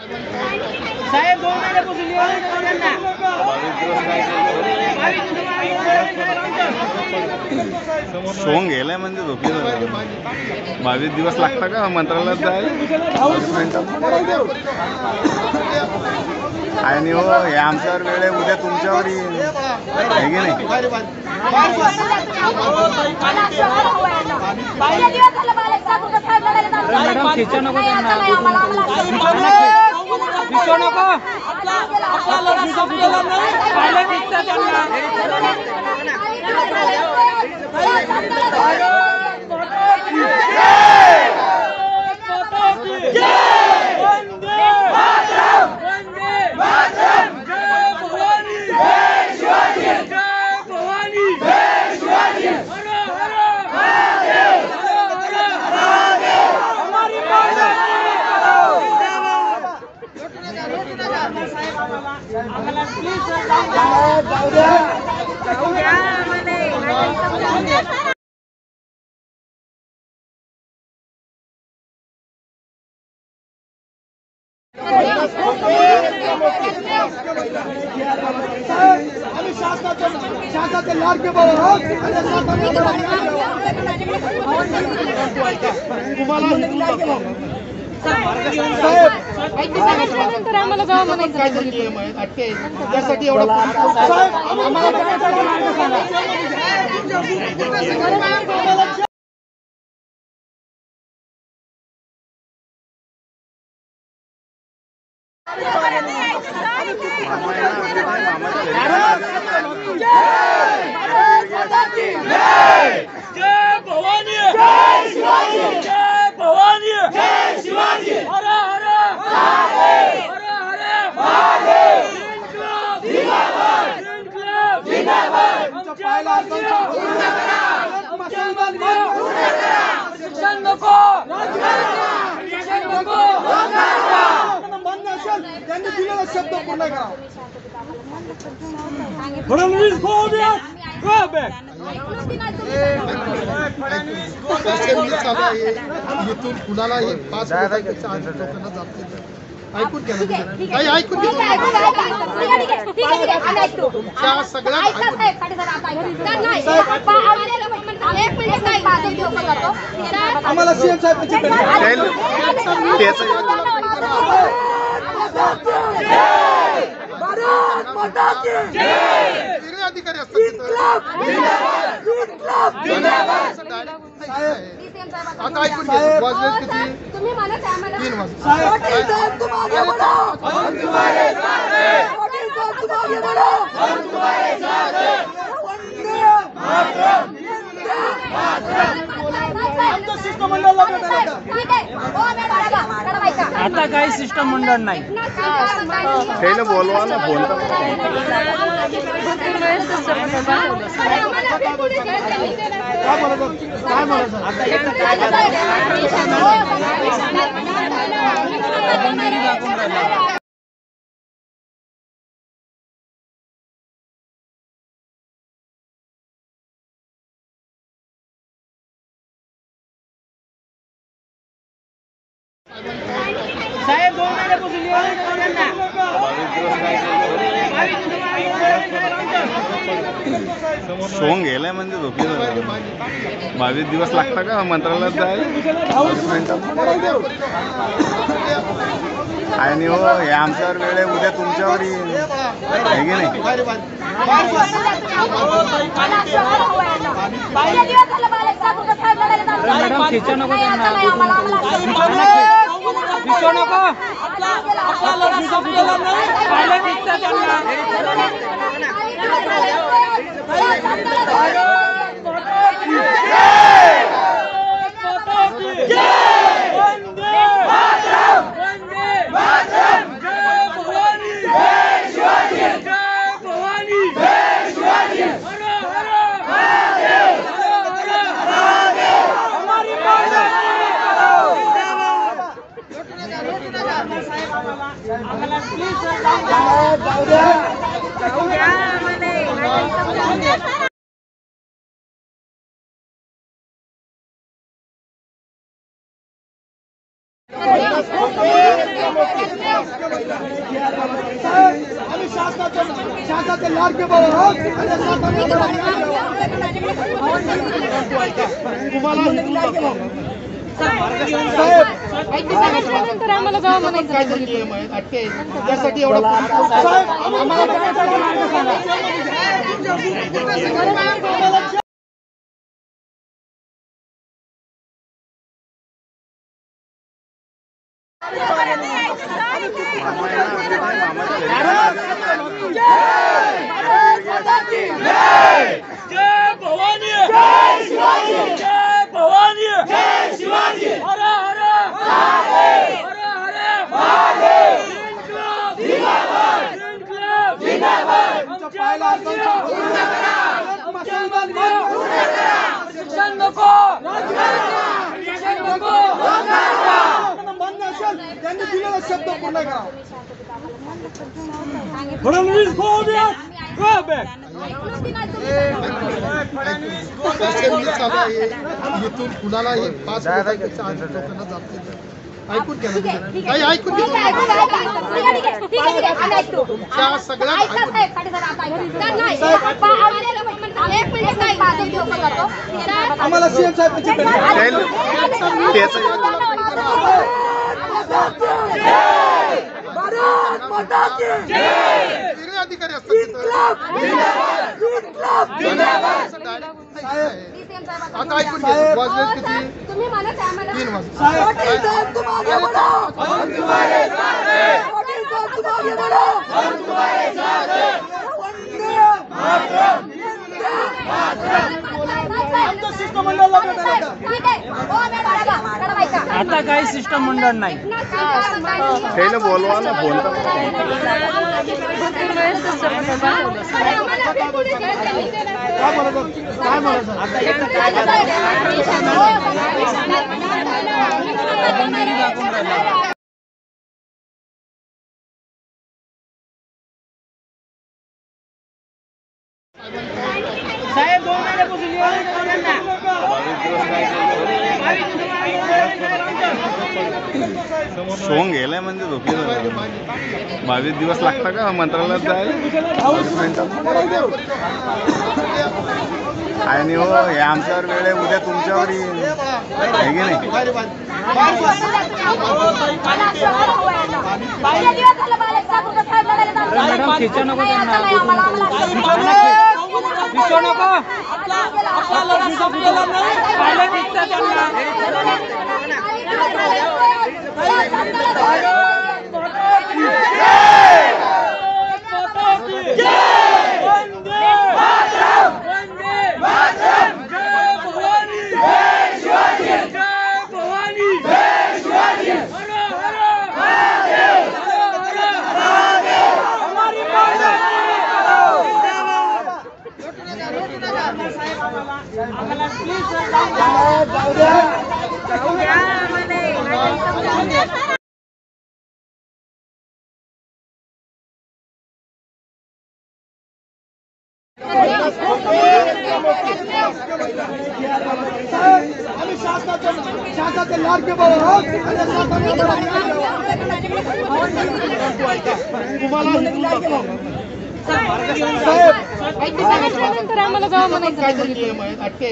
साहेब 2 महिन्यापासून नियोजन करून ना 22 सोंग गेलाय म्हणजे झोपली 22 दिवस लागता का मंत्रालयात जायला आणि हो हे आमच्यावर वेळ आहे उद्या तुमच्यावर येईल आहे की नाही शासनाचे लाडके भाऊ आम्हाला गाव म्हणायचं त्यासाठी एवढं त्यांनी दिलेला शब्द पूर्ण करा इथून कुणाला 5 लोकांपेक्षा अधिक लोकांना जाते ऐकून घ्या ऐकून घ्या सगळ्या आम्हाला सीएम साहेब अधिकारी असतात आता ऐकून घ्या वाजले किती 3 आता काही शिष्टमंडळ नाही बोलवा ना फोन साहेब 2 महिन्यापासून नियोजन करून ना 22 सोंग गेलाय म्हणजे झोपली 22 दिवस लागता का मंत्रालयात जायला आणि हो हे आमच्यावर वेळ आहे उद्या तुमच्यावर येईल आहे की नाही आम्ही शासनाचे लाडके बळ आहोत तर आम्हाला गाव म्हणायचं काय तरी नियम आहेत अटके त्यासाठी एवढा त्यांनी दिलेला शब्द पूर्ण करा इथून कुणालाही 5 रुपयापेक्षा अधिक लोकांना जात नाही. ऐकून घ्या ना. काही ऐकून घ्या त्या सगळ्या आम्हाला सीएम साहेब अधिकारी असतात आता ऐकून घ्या वाजले किती 3 आता काही शिष्टमंडळ नाही. त्याला बोलवा ना फोन साहेब 2 महिन्यापासून नियोजन ना. सोंग गेलाय म्हणजे झोपी 22 दिवस लागता का मंत्रालयात जायला? आणि हो हे आमच्यावर वेळ आहे, उद्या तुमच्यावर येईल आहे की नाही? मॅडम खिचा नको त्यांना. खिचा नको. पाहिलं खिचा त्यांना. आम्ही शासनाचे लाडके बळ आहोत तर आम्हाला गाव म्हणायचं काय तरी नियम आहेत अटके